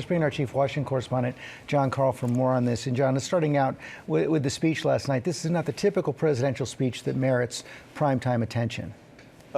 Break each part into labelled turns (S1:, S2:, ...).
S1: Let's bring in our chief Washington correspondent, Karl, for more on this. And John, starting out with the speech last night, this is not the typical presidential speech that merits primetime attention.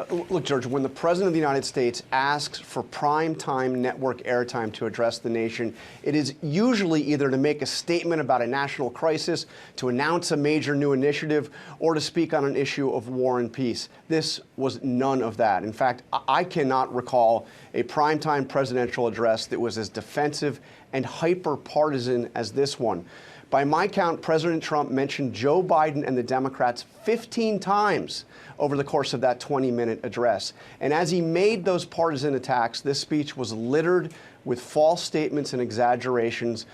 S2: Look, George, when the President of the United States asks for primetime network airtime to address the nation, it is usually either to make a statement about a national crisis, to announce a major new initiative, or to speak on an issue of war and peace. This was none of that. In fact, I cannot recall a primetime presidential address that was as defensive and hyper-partisan as this one. By my count, President Trump mentioned Joe Biden and the Democrats 15 times over the course of that 20-minute address. And as he made those partisan attacks, this speech was littered with false statements and exaggerations.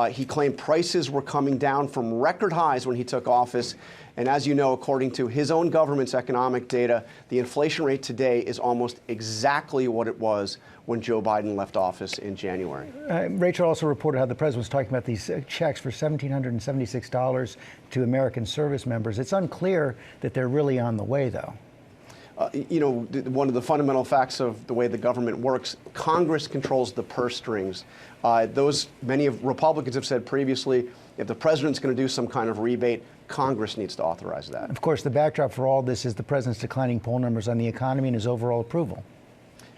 S2: He claimed prices were coming down from record highs when he took office. And as you know, according to his own government's economic data, the inflation rate today is almost exactly what it was when Joe Biden left office in January.
S1: Rachel also reported how the president was talking about these checks for $1,776 to American service members. It's unclear that they're really on the way, though.
S2: One of the fundamental facts of the way the government works, Congress controls the purse strings. Many of Republicans have said previously, if the president's going to do some kind of rebate, Congress needs to authorize that.
S1: Of course, the backdrop for all this is the president's declining poll numbers on the economy and his overall approval.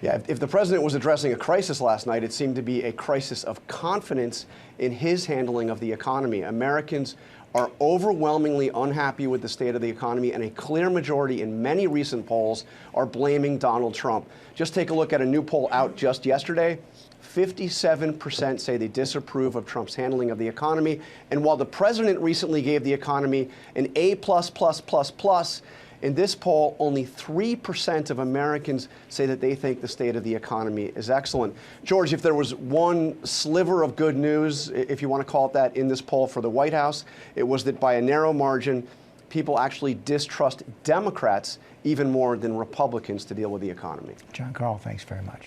S2: Yeah, if the president was addressing a crisis last night, it seemed to be a crisis of confidence in his handling of the economy. Americans are overwhelmingly unhappy with the state of the economy, and a clear majority in many recent polls are blaming Donald Trump. Just take a look at a new poll out just yesterday. 57% say they disapprove of Trump's handling of the economy. And while the president recently gave the economy an A++++, in this poll, only 3% of Americans say that they think the state of the economy is excellent. George, if there was one sliver of good news, if you want to call it that, in this poll for the White House, it was that by a narrow margin, people actually distrust Democrats even more than Republicans to deal with the economy.
S1: Karl, thanks very much.